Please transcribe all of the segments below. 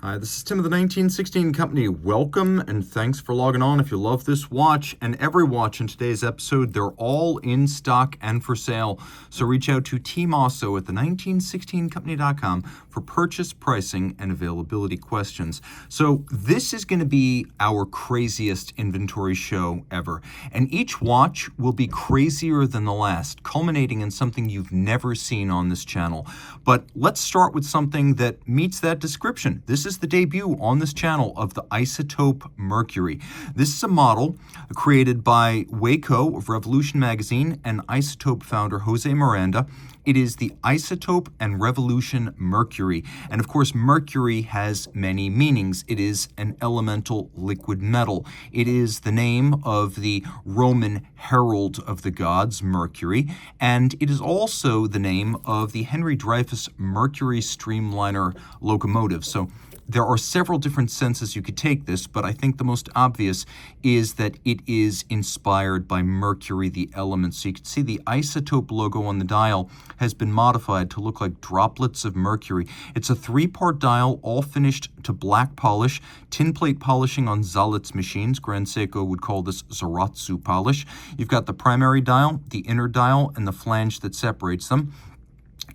Hi, this is Tim of the 1916 Company. Welcome and thanks for logging on. If you love this watch and every watch in today's episode, they're all in stock and for sale. So reach out to Team Mosso at the1916company.com for purchase, pricing, and availability questions. So this is going to be our craziest inventory show ever. And each watch will be crazier than the last, culminating in something you've never seen on this channel. But let's start with something that meets that description. This is the debut on this channel of the Isotope Mercury. This is a model created by Waco of Revolution magazine and Isotope founder Jose Miranda. It is the Isotope and Revolution Mercury. And of course, Mercury has many meanings. It is an elemental liquid metal. It is the name of the Roman herald of the gods, Mercury. And it is also the name of the Henry Dreyfuss Mercury Streamliner locomotive. So there are several different senses you could take this, but I think the most obvious is that it is inspired by Mercury, the element. So you can see the Isotope logo on the dial has been modified to look like droplets of mercury. It's a three-part dial, all finished to black polish, tin plate polishing on Zalitz machines. Grand Seiko would call this Zaratsu polish. You've got the primary dial, the inner dial, and the flange that separates them.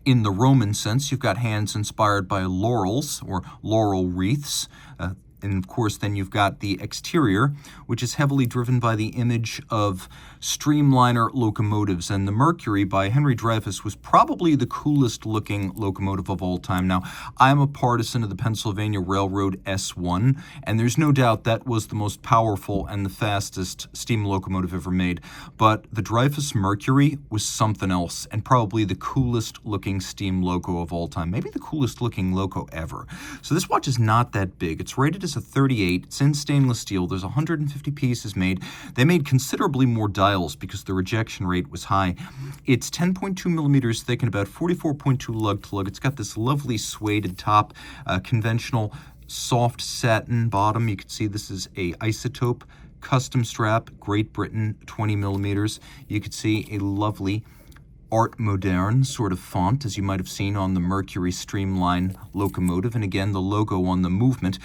In the Roman sense, you've got hands inspired by laurels or laurel wreaths. And of course, then you've got the exterior, which is heavily driven by the image of streamliner locomotives. And the Mercury by Henry Dreyfuss was probably the coolest looking locomotive of all time. Now, I'm a partisan of the Pennsylvania Railroad S1, and there's no doubt that was the most powerful and the fastest steam locomotive ever made. But the Dreyfuss Mercury was something else, and probably the coolest looking steam loco of all time. Maybe the coolest looking loco ever. So this watch is not that big. It's rated as a 38. It's in stainless steel. There's 150 pieces made. They made considerably more dials because the rejection rate was high. It's 10.2 millimeters thick and about 44.2 lug to lug. It's got this lovely suede top, conventional soft satin bottom. You can see this is a Isotope custom strap, Great Britain, 20 millimeters. You could see a lovely Art Moderne sort of font, as you might have seen on the Mercury Streamline locomotive, and again, the logo on the movement.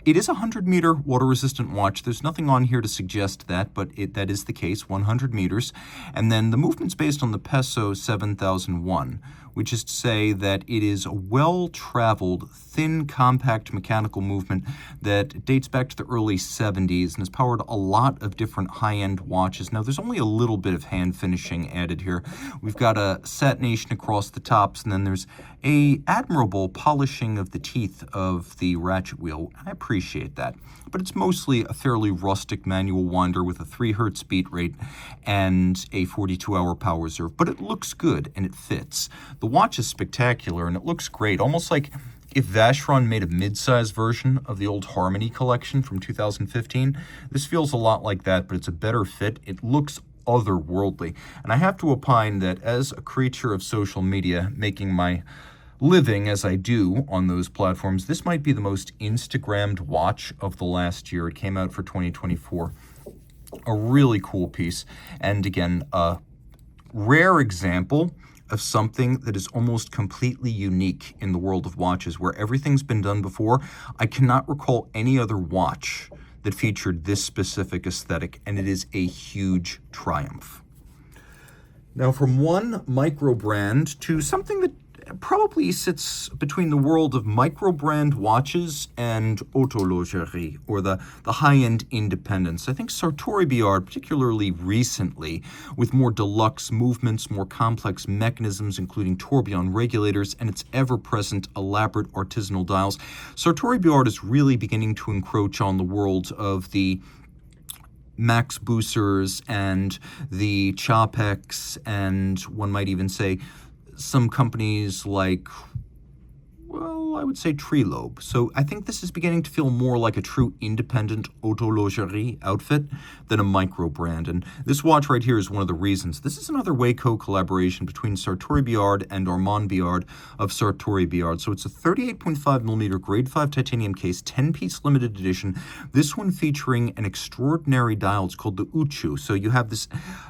It is a 100-meter water-resistant watch. There's nothing on here to suggest that, but that is the case, 100 meters. And then the movement's based on the Peso 7001, which is to say that it is a well-traveled, thin, compact mechanical movement that dates back to the early 70s and has powered a lot of different high-end watches. Now, there's only a little bit of hand finishing added here. We've got a satination across the tops, and then there's a admirable polishing of the teeth of the ratchet wheel. I appreciate that. But it's mostly a fairly rustic manual winder with a 3 hertz beat rate and a 42-hour power reserve. But it looks good, and it fits. The watch is spectacular, and it looks great, almost like if Vacheron made a mid-size version of the old Harmony collection from 2015. This feels a lot like that, but it's a better fit. It looks otherworldly. And I have to opine that as a creature of social media, making my living as I do on those platforms, this might be the most Instagrammed watch of the last year. It came out for 2024. A really cool piece. And again, a rare example of something that is almost completely unique in the world of watches, where everything's been done before. I cannot recall any other watch that featured this specific aesthetic, and it is a huge triumph. Now, from one micro brand to something that probably sits between the world of micro-brand watches and autologerie, or the high-end independents. I think Sartory Billard, particularly recently, with more deluxe movements, more complex mechanisms, including tourbillon regulators, and its ever-present elaborate artisanal dials, Sartory Billard is really beginning to encroach on the world of the Max Boosers and the Chopex, and one might even say some companies like, well, I would say Trilobe. So I think this is beginning to feel more like a true independent autologerie outfit than a micro brand. And this watch right here is one of the reasons. This is another Waco collaboration between Sartory Billard and Armand Billard of Sartory Billard. So it's a 38.5 millimeter grade 5 titanium case, 10-piece limited edition. This one featuring an extraordinary dial. It's called the Uchu. So you have this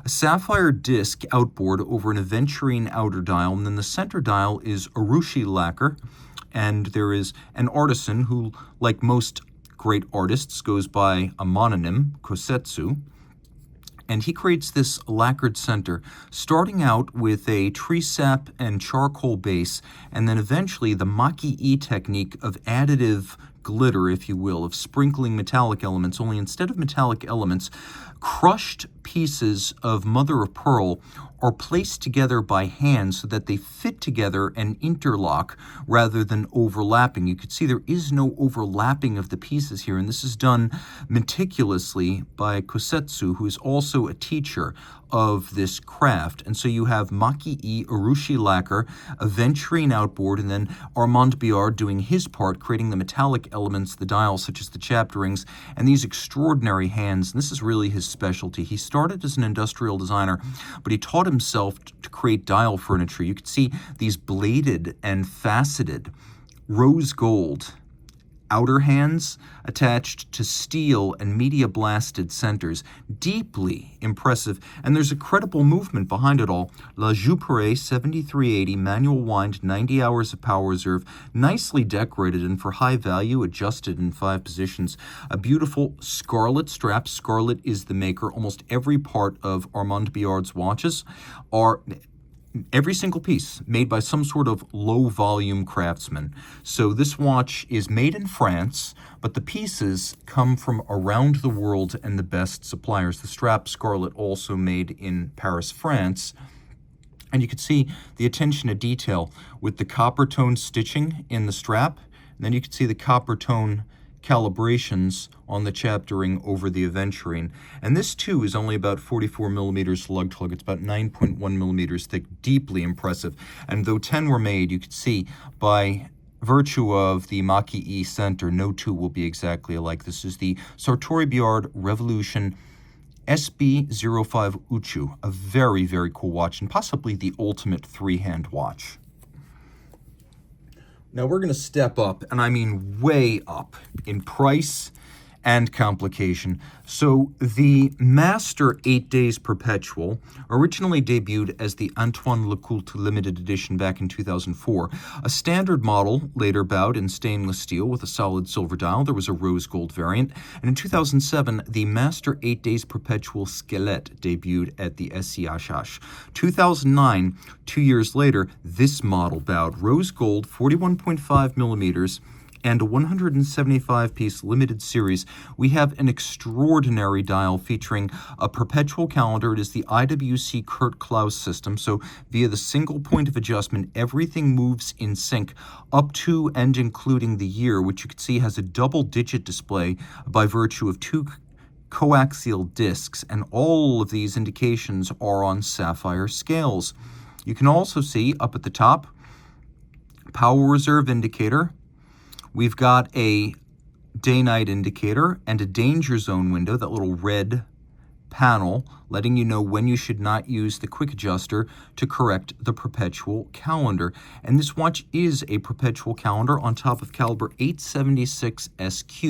sapphire disc outboard over an aventurine outer dial, and then the center dial is Urushi lacquer. And there is an artisan who, like most great artists, goes by a mononym, Kosetsu, and he creates this lacquered center, starting out with a tree sap and charcoal base, and then eventually the maki-e technique of additive glitter, if you will, of sprinkling metallic elements, only instead of metallic elements, crushed pieces of mother of pearl are placed together by hand so that they fit together and interlock rather than overlapping. You can see there is no overlapping of the pieces here, and this is done meticulously by Kosetsu, who is also a teacher of this craft. And so you have Maki-e Urushi lacquer, a Venturine outboard, and then Armand Billard doing his part, creating the metallic elements, the dials such as the chapter rings, and these extraordinary hands. And this is really his specialty. He started as an industrial designer, but he taught himself to create dial furniture. You can see these bladed and faceted rose gold outer hands attached to steel and media blasted centers. Deeply impressive, and there's a credible movement behind it all. La Jouperet 7380 manual wind, 90 hours of power reserve, nicely decorated and for high value, adjusted in 5 positions. A beautiful scarlet strap. Scarlet is the maker. Almost every part of Armand Billard's watches are every single piece made by some sort of low-volume craftsman. So this watch is made in France, but the pieces come from around the world and the best suppliers. The strap Scarlet also made in Paris, France. And you can see the attention to detail with the copper tone stitching in the strap. And then you can see the copper tone calibrations on the chapter ring over the aventurine. And this too is only about 44 millimeters lug to lug. It's about 9.1 millimeters thick, deeply impressive. And though 10 were made, you can see by virtue of the Maki-e center, no two will be exactly alike. This is the Sartory Billard Revolution SB05 Uchu, a very, very cool watch, and possibly the ultimate three-hand watch. Now we're going to step up, and I mean way up, in price and complication. So the Master 8 Days Perpetual originally debuted as the Untitled Limited Edition back in 2004. A standard model later bowed in stainless steel with a solid silver dial. There was a rose gold variant. And in 2007, the Master 8 Days Perpetual Skelette debuted at the SCHH. 2009, 2 years later, this model bowed. Rose gold, 41.5 millimeters, and a 175-piece limited series. We have an extraordinary dial featuring a perpetual calendar. It is the IWC Kurt Klaus system, so via the single point of adjustment, everything moves in sync up to and including the year, which you can see has a double-digit display by virtue of 2 coaxial discs, and all of these indications are on sapphire scales. You can also see up at the top, power reserve indicator. We've got a day-night indicator and a danger zone window, that little red panel letting you know when you should not use the quick adjuster to correct the perpetual calendar. And this watch is a perpetual calendar on top of caliber 876 SQ.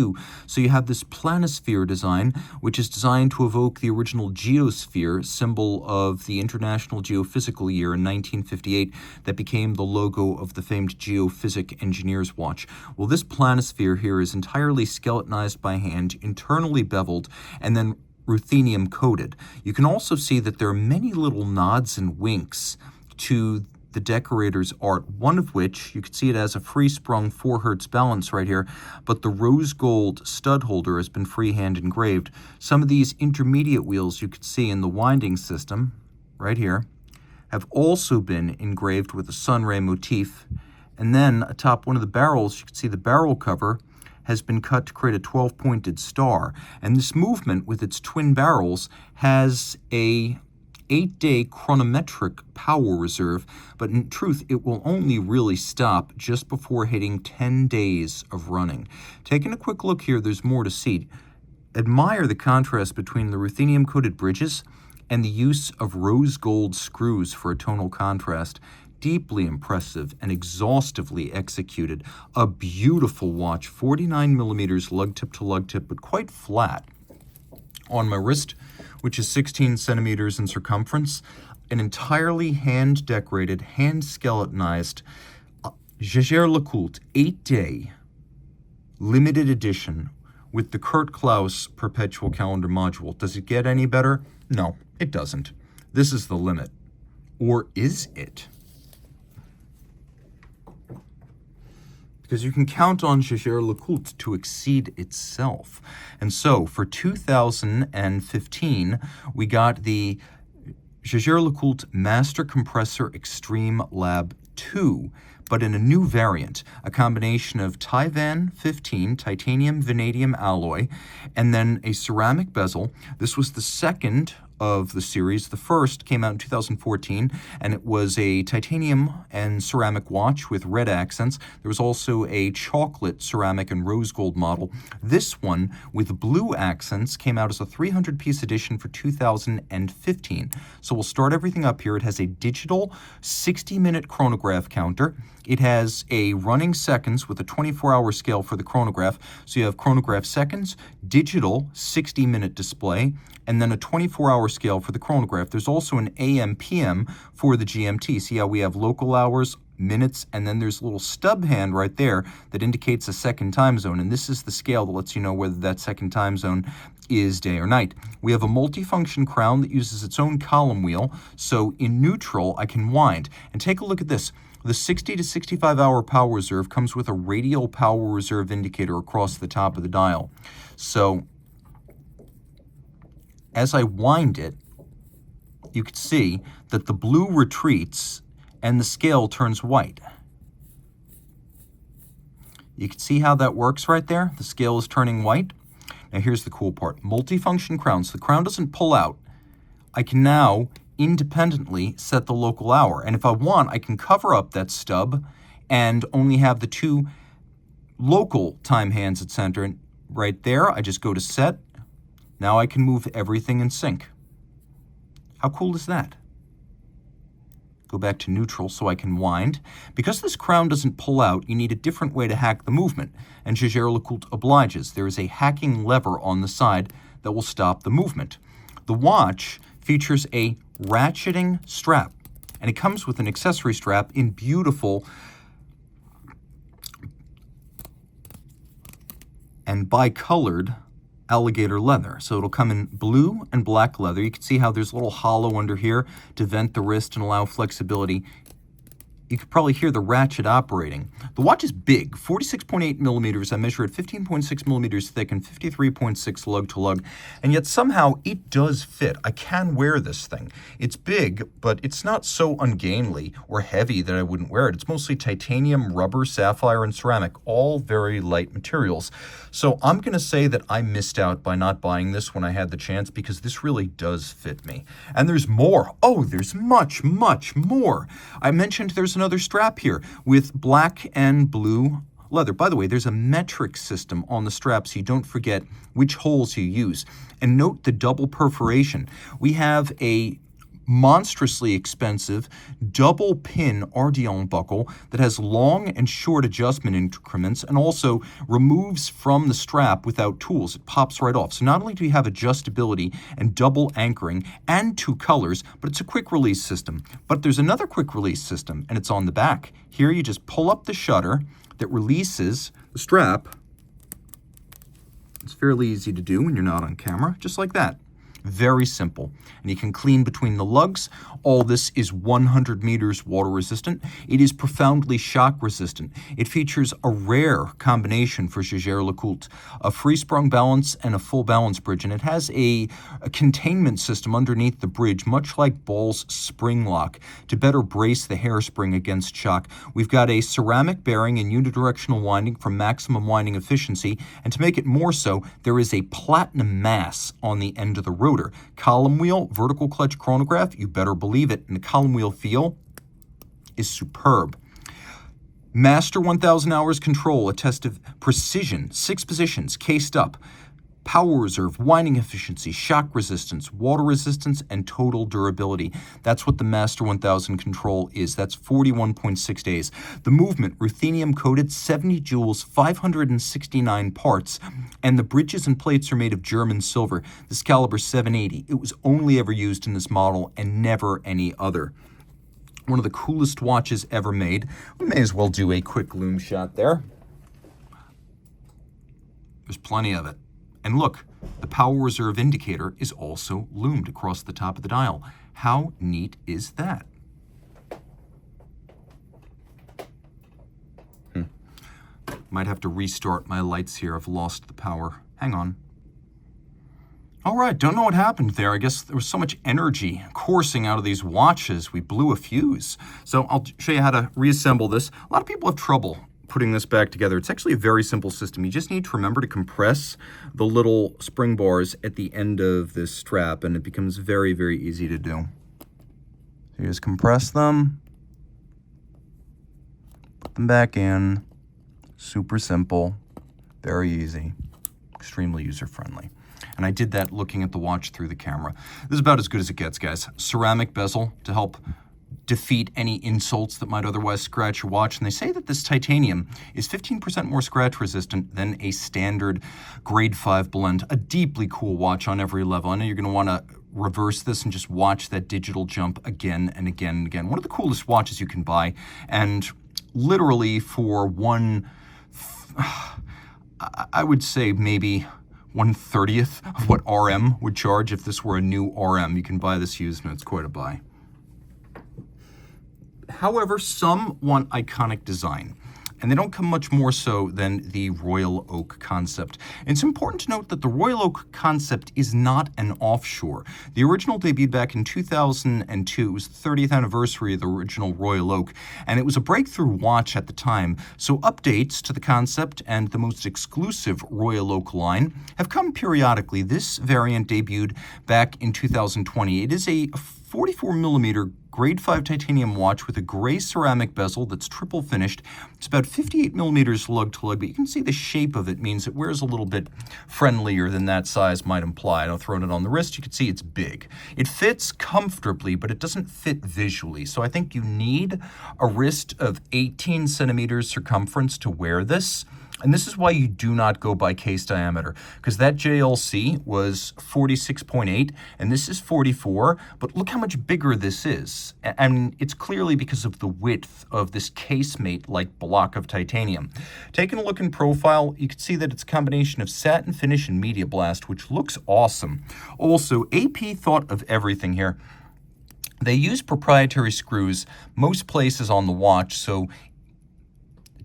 So you have this planisphere design, which is designed to evoke the original geosphere, symbol of the International Geophysical Year in 1958, that became the logo of the famed geophysic engineer's watch. Well, this planisphere here is entirely skeletonized by hand, internally beveled, and then ruthenium coated. You can also see that there are many little nods and winks to the decorator's art, one of which, you can see it as a free-sprung 4 Hertz balance right here, but the rose gold stud holder has been freehand engraved. Some of these intermediate wheels you can see in the winding system, right here, have also been engraved with a sunray motif. And then atop one of the barrels, you can see the barrel cover has been cut to create a 12-pointed star. And this movement with its twin barrels has a 8-day chronometric power reserve, but in truth, it will only really stop just before hitting 10 days of running. Taking a quick look here, there's more to see. Admire the contrast between the ruthenium-coated bridges and the use of rose gold screws for a tonal contrast. Deeply impressive and exhaustively executed. A beautiful watch, 49 millimeters lug tip to lug tip, but quite flat on my wrist, which is 16 centimeters in circumference. An entirely hand-decorated, hand-skeletonized Jaeger-LeCoultre 8-day limited edition with the Kurt Klaus perpetual calendar module. Does it get any better? No, it doesn't. This is the limit. Or is it? Because you can count on Jaeger-LeCoultre to exceed itself. And so for 2015, we got the Jaeger-LeCoultre Master Compressor Extreme Lab 2, but in a new variant, a combination of Tivan 15 titanium vanadium alloy and then a ceramic bezel. This was the second of the series. The first came out in 2014, and it was a titanium and ceramic watch with red accents. There was also a chocolate, ceramic, and rose gold model. This one, with blue accents, came out as a 300-piece edition for 2015. So we'll start everything up here. It has a digital 60-minute chronograph counter. It has a running seconds with a 24-hour scale for the chronograph. So you have chronograph seconds, digital 60-minute display, and then a 24-hour scale for the chronograph. There's also an AM/PM for the GMT. See how we have local hours, minutes, and then there's a little stub hand right there that indicates a second time zone, and this is the scale that lets you know whether that second time zone is day or night. We have a multifunction crown that uses its own column wheel, so in neutral I can wind. And take a look at this. The 60 to 65 hour power reserve comes with a radial power reserve indicator across the top of the dial. So as I wind it, you can see that the blue retreats and the scale turns white. You can see how that works right there. The scale is turning white. Now here's the cool part. Multifunction crown. So the crown doesn't pull out. I can now independently set the local hour. And if I want, I can cover up that stub and only have the two local time hands at center. And right there, I just go to set. Now I can move everything in sync. How cool is that? Go back to neutral so I can wind. Because this crown doesn't pull out, you need a different way to hack the movement, and Jaeger-LeCoultre obliges. There is a hacking lever on the side that will stop the movement. The watch features a ratcheting strap, and it comes with an accessory strap in beautiful and bicolored alligator leather. So it'll come in blue and black leather. You can see how there's a little hollow under here to vent the wrist and allow flexibility. You could probably hear the ratchet operating. The watch is big, 46.8 millimeters. I measure it 15.6 millimeters thick and 53.6 lug to lug, and yet somehow it does fit. I can wear this thing. It's big, but it's not so ungainly or heavy that I wouldn't wear it. It's mostly titanium, rubber, sapphire, and ceramic, all very light materials. So I'm going to say that I missed out by not buying this when I had the chance, because this really does fit me. And there's more. Oh, there's much, much more. I mentioned there's another strap here with black and blue leather. By the way, there's a metric system on the strap, so you don't forget which holes you use. And note the double perforation. We have a monstrously expensive double pin Ardillon buckle that has long and short adjustment increments and also removes from the strap without tools. It pops right off. So not only do you have adjustability and double anchoring and two colors, but it's a quick release system. But there's another quick release system, and it's on the back. Here you just pull up the shutter that releases the strap. It's fairly easy to do when you're not on camera, just like that. Very simple. And you can clean between the lugs. All this is 100 meters water resistant. It is profoundly shock resistant. It features a rare combination for Jaeger-LeCoultre, a free-sprung balance and a full balance bridge. And it has a containment system underneath the bridge, much like Ball's spring lock, to better brace the hairspring against shock. We've got a ceramic bearing and unidirectional winding for maximum winding efficiency. And to make it more so, there is a platinum mass on the end of the rotor. Column wheel, vertical clutch chronograph, you better believe it, and the column wheel feel is superb. Master 1000 hours control, a test of precision, 6 positions, cased up, power reserve, winding efficiency, shock resistance, water resistance, and total durability. That's what the Master 1000 control is. That's 41.6 days. The movement, ruthenium coated, 70 joules, 569 parts, and the bridges and plates are made of German silver. This caliber 780. It was only ever used in this model and never any other. One of the coolest watches ever made. We may as well do a quick loom shot there. There's plenty of it. And look, the power reserve indicator is also loomed across the top of the dial. How neat is that? Might have to restart my lights here. I've lost the power. Hang on. All right, don't know what happened there. I guess there was so much energy coursing out of these watches, we blew a fuse. So I'll show you how to reassemble this. A lot of people have trouble putting this back together. It's actually a very simple system. You just need to remember to compress the little spring bars at the end of this strap, and it becomes very, very easy to do. So you just compress them, put them back in. Super simple, very easy, extremely user-friendly. And I did that looking at the watch through the camera. This is about as good as it gets, guys. Ceramic bezel to help defeat any insults that might otherwise scratch your watch. And they say that this titanium is 15% more scratch resistant than a standard grade 5 blend. A deeply cool watch on every level. I know you're going to want to reverse this and just watch that digital jump again and again and again. One of the coolest watches you can buy. And literally for one, I would say maybe 1/30th of what RM would charge if this were a new RM. You can buy this used and it's quite a buy. However, some want iconic design, and they don't come much more so than the Royal Oak concept. And it's important to note that the Royal Oak concept is not an offshore. The original debuted back in 2002. It was the 30th anniversary of the original Royal Oak, and it was a breakthrough watch at the time. So updates to the concept and the most exclusive Royal Oak line have come periodically. This variant debuted back in 2020. It is a 44 millimeter grade 5 titanium watch with a gray ceramic bezel that's triple finished. It's about 58 millimeters lug to lug, but you can see the shape of it means it wears a little bit friendlier than that size might imply. I've thrown it on the wrist. You can see it's big. It fits comfortably, but it doesn't fit visually. So I think you need a wrist of 18 centimeters circumference to wear this. And this is why you do not go by case diameter, because that JLC was 46.8 and this is 44, but look how much bigger this is. And it's clearly because of the width of this casemate-like block of titanium. Taking a look in profile, you can see that it's a combination of satin finish and media blast, which looks awesome. Also, AP thought of everything here. They use proprietary screws most places on the watch, so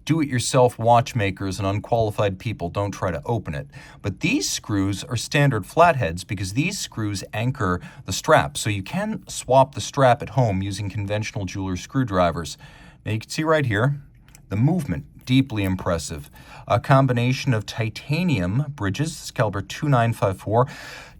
do-it-yourself watchmakers and unqualified people don't try to open it. But these screws are standard flatheads because these screws anchor the strap. So you can swap the strap at home using conventional jeweler screwdrivers. Now you can see right here, the movement, deeply impressive. A combination of titanium bridges, this caliber 2954,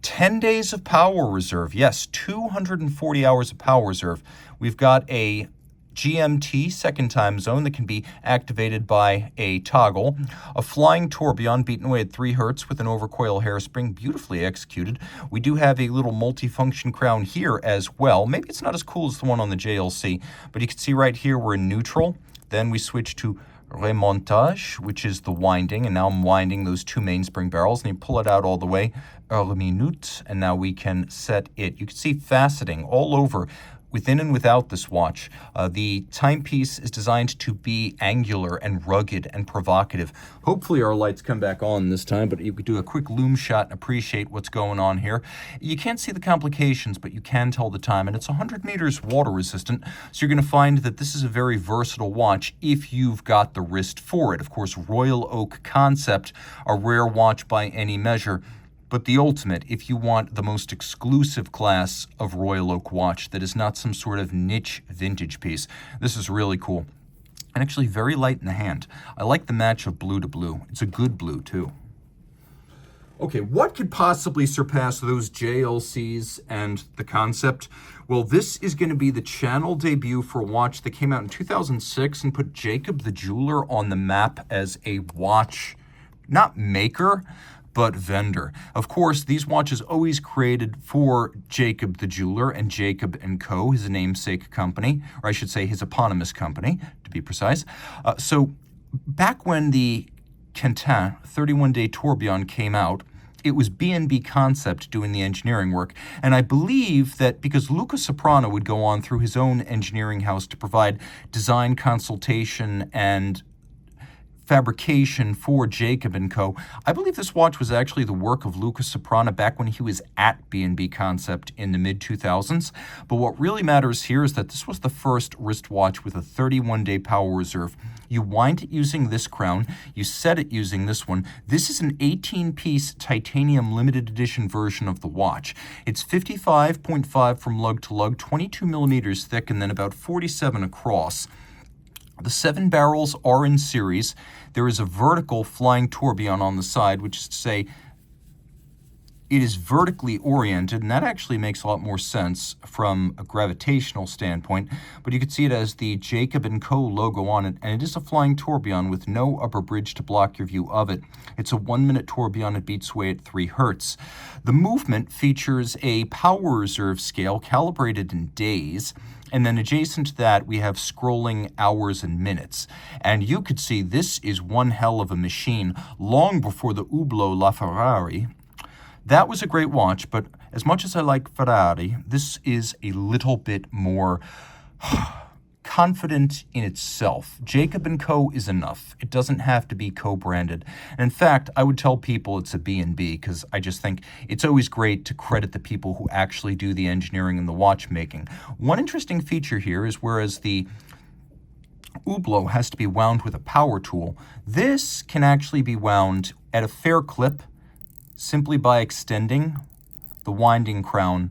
10 days of power reserve. Yes, 240 hours of power reserve. We've got a GMT, second time zone, that can be activated by a toggle. A flying tourbillon beaten away at 3 hertz with an overcoil hairspring, beautifully executed. We do have a little multifunction crown here as well. Maybe it's not as cool as the one on the JLC, but you can see right here we're in neutral. Then we switch to remontage, which is the winding, and now I'm winding those 2 mainspring barrels, and you pull it out all the way, heure minute, and now we can set it. You can see faceting all over, within and without this watch. The timepiece is designed to be angular and rugged and provocative. Hopefully our lights come back on this time, but you could do a quick loom shot and appreciate what's going on here. You can't see the complications, but you can tell the time, and it's 100 meters water resistant, so you're going to find that this is a very versatile watch if you've got the wrist for it. Of course, Royal Oak concept, a rare watch by any measure, but the ultimate if you want the most exclusive class of Royal Oak watch that is not some sort of niche vintage piece. This is really cool. And actually very light in the hand. I like the match of blue to blue. It's a good blue too. Okay, what could possibly surpass those JLCs and the concept? Well, this is going to be the channel debut for a watch that came out in 2006 and put Jacob the jeweler on the map as a watch, not maker, but vendor. Of course, these watches always created for Jacob the jeweler and Jacob & Co., his namesake company, or I should say his eponymous company, to be precise. So back when the Quenttin 31-day tourbillon came out, it was B&B Concept doing the engineering work. And I believe that because Luca Soprano would go on through his own engineering house to provide design consultation and fabrication for Jacob & Co. I believe this watch was actually the work of Luca Soprano back when he was at B&B Concept in the mid-2000s. But what really matters here is that this was the first wristwatch with a 31-day power reserve. You wind it using this crown, you set it using this one. This is an 18-piece titanium limited edition version of the watch. It's 55.5 from lug to lug, 22 millimeters thick, and then about 47 across. The 7 barrels are in series. There is a vertical flying tourbillon on the side, which is to say it is vertically oriented, and that actually makes a lot more sense from a gravitational standpoint. But you can see it as the Jacob & Co. logo on it, and it is a flying tourbillon with no upper bridge to block your view of it. It's a 1-minute tourbillon. It beats away at 3 hertz. The movement features a power reserve scale calibrated in days. And then adjacent to that, we have scrolling hours and minutes. And you could see this is one hell of a machine long before the Hublot La Ferrari. That was a great watch, but as much as I like Ferrari, this is a little bit more confident in itself. Jacob & Co. is enough. It doesn't have to be co-branded. And in fact, I would tell people it's a B&B because I just think it's always great to credit the people who actually do the engineering and the watchmaking. One interesting feature here is whereas the Hublot has to be wound with a power tool, this can actually be wound at a fair clip simply by extending the winding crown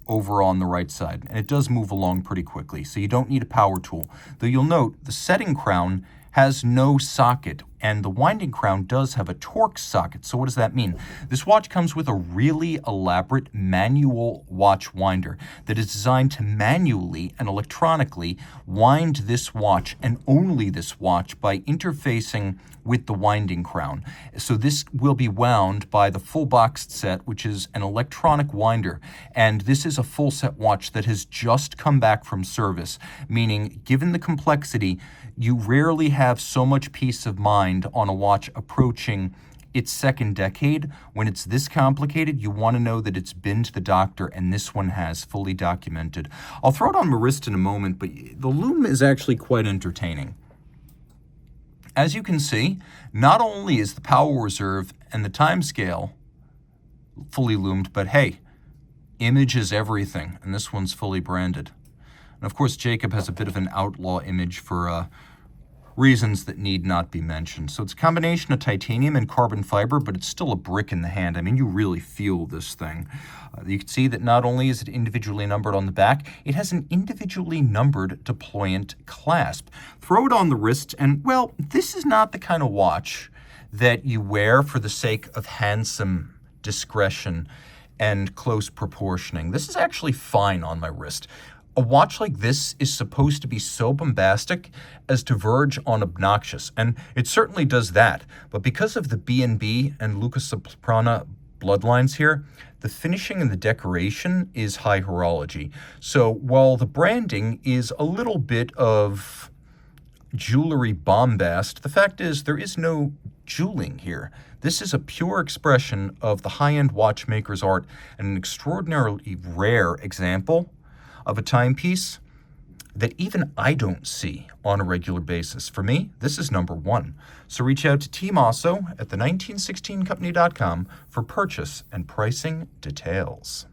over on the right side. And it does move along pretty quickly, so you don't need a power tool. Though you'll note the setting crown has no socket, and the winding crown does have a torque socket. So what does that mean? This watch comes with a really elaborate manual watch winder that is designed to manually and electronically wind this watch, and only this watch, by interfacing with the winding crown. So this will be wound by the full boxed set, which is an electronic winder. And this is a full set watch that has just come back from service, meaning given the complexity, you rarely have so much peace of mind on a watch approaching its second decade. When it's this complicated, you want to know that it's been to the doctor, and this one has, fully documented. I'll throw it on my wrist in a moment, but the lume is actually quite entertaining. As you can see, not only is the power reserve and the time scale fully loomed, but hey, image is everything, and this one's fully branded. And of course, Jacob has a bit of an outlaw image for reasons that need not be mentioned. So it's a combination of titanium and carbon fiber, but it's still a brick in the hand. I mean, you really feel this thing. You can see that not only is it individually numbered on the back, it has an individually numbered deployant clasp. Throw it on the wrist, and, well, this is not the kind of watch that you wear for the sake of handsome discretion and close proportioning. This is actually fine on my wrist. A watch like this is supposed to be so bombastic as to verge on obnoxious, and it certainly does that. But because of the B&B and Luca Soprano bloodlines here, the finishing and the decoration is high horology. So while the branding is a little bit of jewelry bombast, the fact is there is no jeweling here. This is a pure expression of the high-end watchmaker's art, and an extraordinarily rare example of a timepiece that even I don't see on a regular basis. For me, this is number one. So reach out to Team Mosso at the 1916company.com for purchase and pricing details.